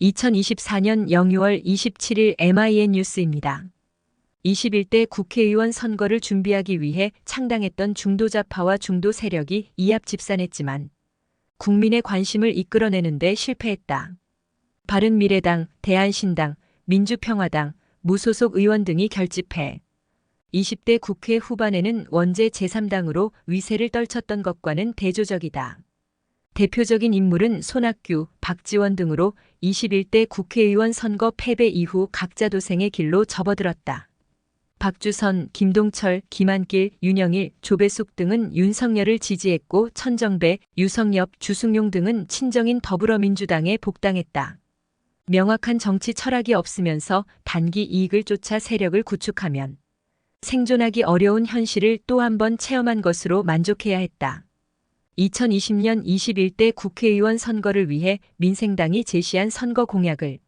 2024년 0유월 27일 MIN 뉴스입니다. 21대 국회의원 선거를 준비하기 위해 창당했던 중도좌파와 중도 세력이 이합집산했지만 국민의 관심을 이끌어내는 데 실패했다. 바른미래당, 대한신당, 민주평화당, 무소속 의원 등이 결집해 20대 국회 후반에는 원제 제3당으로 위세를 떨쳤던 것과는 대조적이다. 대표적인 인물은 손학규, 박지원 등으로 21대 국회의원 선거 패배 이후 각자 도생의 길로 접어들었다. 박주선, 김동철, 김한길, 윤영일, 조배숙 등은 윤석열을 지지했고 천정배, 유성엽, 주승용 등은 친정인 더불어민주당에 복당했다. 명확한 정치 철학이 없으면서 단기 이익을 쫓아 세력을 구축하면 생존하기 어려운 현실을 또 한 번 체험한 것으로 만족해야 했다. 2020년 21대 국회의원 선거를 위해 민생당이 제시한 선거 공약을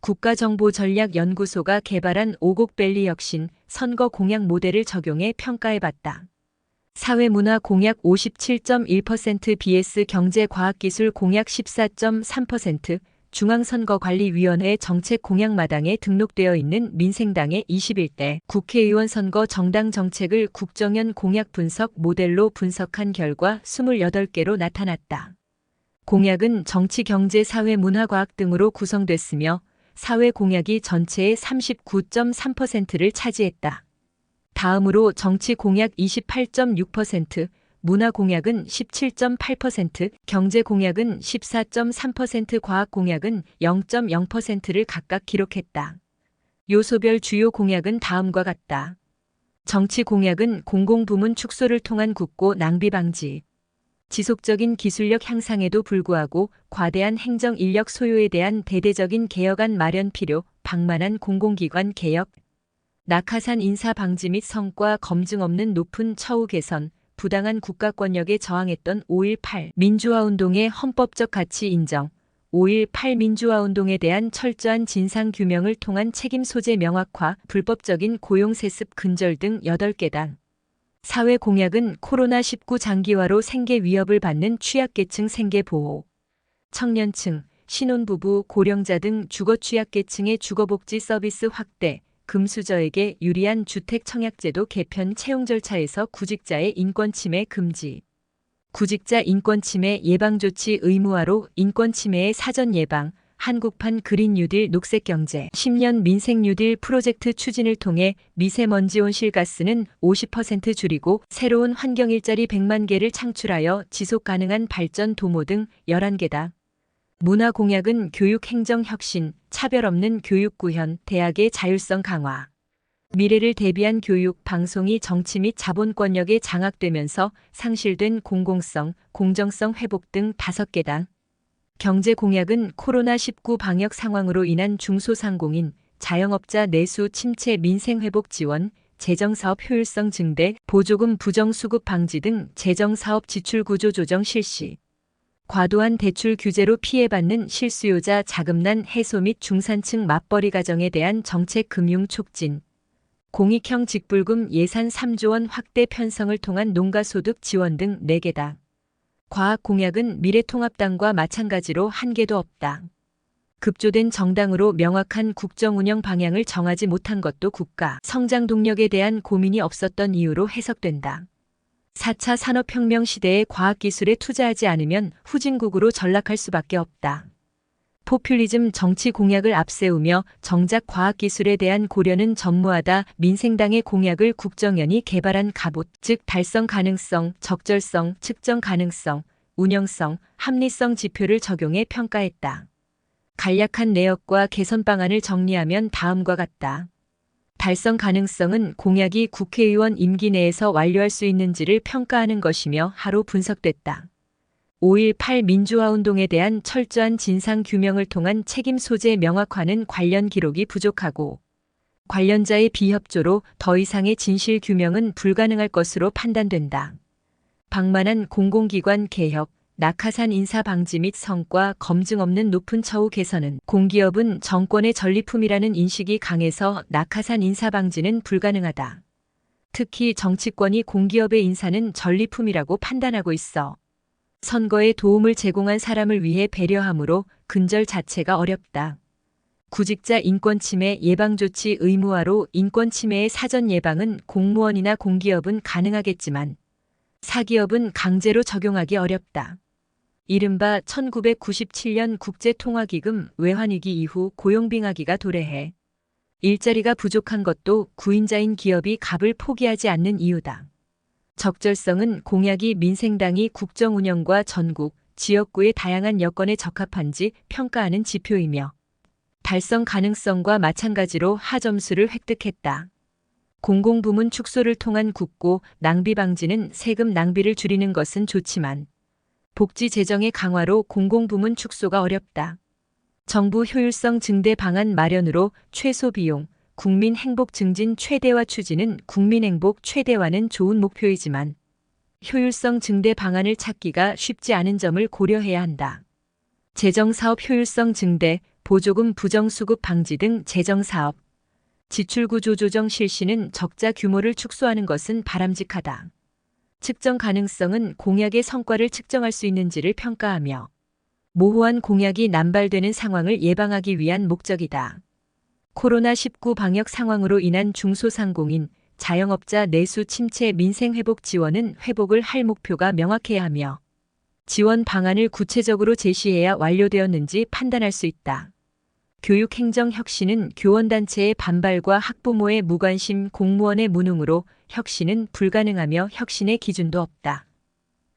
국가정보전략연구소가 개발한 오곡밸리 혁신 선거 공약 모델을 적용해 평가해봤다. 사회문화 공약 57.1% vs 경제과학기술 공약 14.3%, 중앙선거관리위원회 정책 공약 마당에 등록되어 있는 민생당의 21대 국회의원 선거 정당 정책을 국정연 공약 분석 모델로 분석한 결과 28개로 나타났다. 공약은 정치, 경제, 사회, 문화, 과학 등으로 구성됐으며 사회 공약이 전체의 39.3%를 차지했다. 다음으로 정치 공약 28.6%, 문화 공약은 17.8%, 경제 공약은 14.3%, 과학 공약은 0.0%를 각각 기록했다. 요소별 주요 공약은 다음과 같다. 정치 공약은 공공부문 축소를 통한 국고 낭비 방지, 지속적인 기술력 향상에도 불구하고 과대한 행정 인력 소요에 대한 대대적인 개혁안 마련 필요, 방만한 공공기관 개혁, 낙하산 인사 방지 및 성과 검증 없는 높은 처우 개선, 부당한 국가권력에 저항했던 5.18 민주화운동의 헌법적 가치 인정, 5.18 민주화운동에 대한 철저한 진상규명을 통한 책임 소재 명확화, 불법적인 고용세습 근절 등 8개당. 사회 공약은 코로나19 장기화로 생계 위협을 받는 취약계층 생계 보호, 청년층, 신혼부부, 고령자 등 주거 취약계층의 주거복지 서비스 확대, 금수저에게 유리한 주택청약제도 개편 채용 절차에서 구직자의 인권침해 금지, 구직자 인권침해 예방조치 의무화로 인권침해의 사전 예방, 한국판 그린 뉴딜 녹색경제, 10년 민생 뉴딜 프로젝트 추진을 통해 미세먼지 온실가스는 50% 줄이고 새로운 환경 일자리 100만 개를 창출하여 지속 가능한 발전 도모 등 11개다. 문화 공약은 교육 행정 혁신, 차별 없는 교육 구현, 대학의 자율성 강화. 미래를 대비한 교육, 방송이 정치 및 자본권력에 장악되면서 상실된 공공성, 공정성 회복 등 5개다. 경제 공약은 코로나19 방역 상황으로 인한 중소상공인, 자영업자 내수 침체 민생회복 지원, 재정사업 효율성 증대, 보조금 부정수급 방지 등 재정사업 지출구조 조정 실시. 과도한 대출 규제로 피해받는 실수요자 자금난 해소 및 중산층 맞벌이 가정에 대한 정책 금융 촉진. 공익형 직불금 예산 3조 원 확대 편성을 통한 농가소득 지원 등 4개다. 과학 공약은 미래통합당과 마찬가지로 한 개도 없다. 급조된 정당으로 명확한 국정 운영 방향을 정하지 못한 것도 국가 성장 동력에 대한 고민이 없었던 이유로 해석된다. 4차 산업혁명 시대의 과학기술에 투자하지 않으면 후진국으로 전락할 수밖에 없다. 포퓰리즘 정치 공약을 앞세우며 정작 과학기술에 대한 고려는 전무하다. 민생당의 공약을 국정연이 개발한 갑옷, 즉 달성 가능성, 적절성, 측정 가능성, 운영성, 합리성 지표를 적용해 평가했다. 간략한 내역과 개선 방안을 정리하면 다음과 같다. 달성 가능성은 공약이 국회의원 임기 내에서 완료할 수 있는지를 평가하는 것이며 하루 분석됐다. 5.18 민주화운동에 대한 철저한 진상규명을 통한 책임 소재 명확화는 관련 기록이 부족하고 관련자의 비협조로 더 이상의 진실규명은 불가능할 것으로 판단된다. 방만한 공공기관 개혁, 낙하산 인사 방지 및 성과 검증 없는 높은 처우 개선은 공기업은 정권의 전리품이라는 인식이 강해서 낙하산 인사 방지는 불가능하다. 특히 정치권이 공기업의 인사는 전리품이라고 판단하고 있어 선거에 도움을 제공한 사람을 위해 배려함으로 근절 자체가 어렵다. 구직자 인권침해 예방조치 의무화로 인권침해의 사전 예방은 공무원이나 공기업은 가능하겠지만 사기업은 강제로 적용하기 어렵다. 이른바 1997년 국제통화기금 외환위기 이후 고용빙하기가 도래해 일자리가 부족한 것도 구인자인 기업이 갑을 포기하지 않는 이유다. 적절성은 공약이 민생당이 국정운영과 전국, 지역구의 다양한 여건에 적합한지 평가하는 지표이며 달성 가능성과 마찬가지로 하점수를 획득했다. 공공부문 축소를 통한 국고 낭비 방지는 세금 낭비를 줄이는 것은 좋지만 복지 재정의 강화로 공공부문 축소가 어렵다. 정부 효율성 증대 방안 마련으로 최소 비용, 국민 행복 증진 최대화 추진은 국민 행복 최대화는 좋은 목표이지만 효율성 증대 방안을 찾기가 쉽지 않은 점을 고려해야 한다. 재정사업 효율성 증대, 보조금 부정수급 방지 등 재정사업, 지출구조 조정 실시는 적자 규모를 축소하는 것은 바람직하다. 측정 가능성은 공약의 성과를 측정할 수 있는지를 평가하며 모호한 공약이 남발되는 상황을 예방하기 위한 목적이다. 코로나19 방역 상황으로 인한 중소상공인, 자영업자 내수 침체 민생회복 지원은 회복을 할 목표가 명확해야 하며 지원 방안을 구체적으로 제시해야 완료되었는지 판단할 수 있다. 교육행정혁신은 교원단체의 반발과 학부모의 무관심, 공무원의 무능으로 혁신은 불가능하며 혁신의 기준도 없다.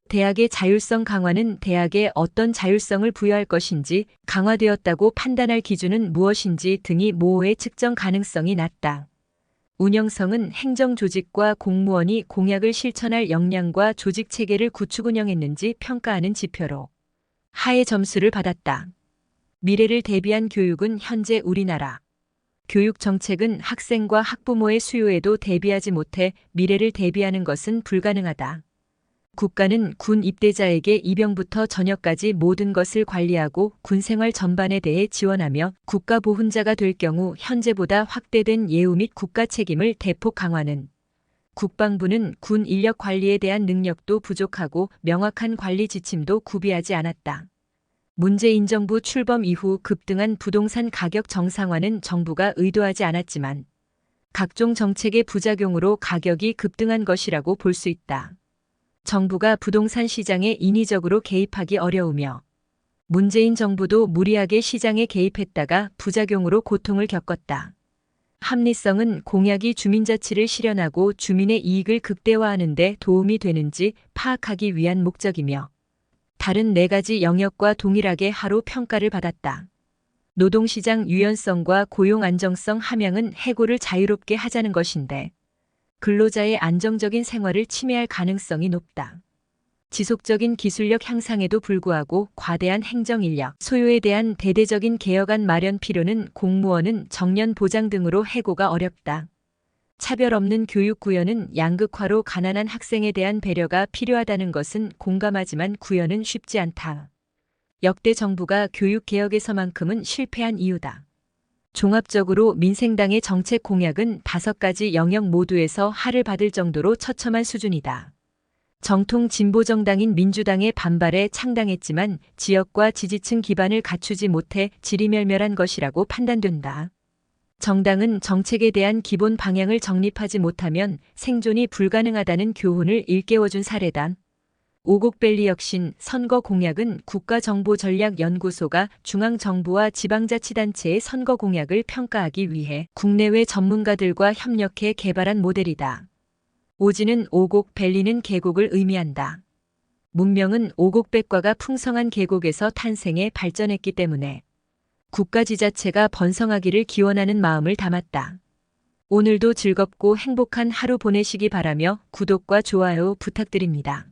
대학의 자율성 강화는 대학에 어떤 자율성을 부여할 것인지, 강화되었다고 판단할 기준은 무엇인지 등이 모호해 측정 가능성이 낮다. 운영성은 행정조직과 공무원이 공약을 실천할 역량과 조직체계를 구축 운영했는지 평가하는 지표로 하의 점수를 받았다. 미래를 대비한 교육은 현재 우리나라 교육 정책은 학생과 학부모의 수요에도 대비하지 못해 미래를 대비하는 것은 불가능하다. 국가는 군 입대자에게 입영부터 전역까지 모든 것을 관리하고 군 생활 전반에 대해 지원하며 국가 보훈자가 될 경우 현재보다 확대된 예우 및 국가 책임을 대폭 강화는 국방부는 군 인력 관리에 대한 능력도 부족하고 명확한 관리 지침도 구비하지 않았다. 문재인 정부 출범 이후 급등한 부동산 가격 정상화는 정부가 의도하지 않았지만 각종 정책의 부작용으로 가격이 급등한 것이라고 볼 수 있다. 정부가 부동산 시장에 인위적으로 개입하기 어려우며 문재인 정부도 무리하게 시장에 개입했다가 부작용으로 고통을 겪었다. 합리성은 공약이 주민자치를 실현하고 주민의 이익을 극대화하는 데 도움이 되는지 파악하기 위한 목적이며 다른 4가지 영역과 동일하게 하로 평가를 받았다. 노동시장 유연성과 고용 안정성 함양은 해고를 자유롭게 하자는 것인데 근로자의 안정적인 생활을 침해할 가능성이 높다. 지속적인 기술력 향상에도 불구하고 과대한 행정인력 소요에 대한 대대적인 개혁안 마련 필요는 공무원은 정년 보장 등으로 해고가 어렵다. 차별 없는 교육 구현은 양극화로 가난한 학생에 대한 배려가 필요하다는 것은 공감하지만 구현은 쉽지 않다. 역대 정부가 교육개혁에서만큼은 실패한 이유다. 종합적으로 민생당의 정책 공약은 5가지 영역 모두에서 하를 받을 정도로 처참한 수준이다. 정통 진보정당인 민주당의 반발에 창당했지만 지역과 지지층 기반을 갖추지 못해 지리멸멸한 것이라고 판단된다. 정당은 정책에 대한 기본 방향을 정립하지 못하면 생존이 불가능하다는 교훈을 일깨워준 사례다. 오곡밸리 혁신 선거 공약은 국가정보전략연구소가 중앙정부와 지방자치단체의 선거 공약을 평가하기 위해 국내외 전문가들과 협력해 개발한 모델이다. 오지는 오곡밸리는 계곡을 의미한다. 문명은 오곡백과가 풍성한 계곡에서 탄생해 발전했기 때문에 국가지자체가 번성하기를 기원하는 마음을 담았다. 오늘도 즐겁고 행복한 하루 보내시기 바라며 구독과 좋아요 부탁드립니다.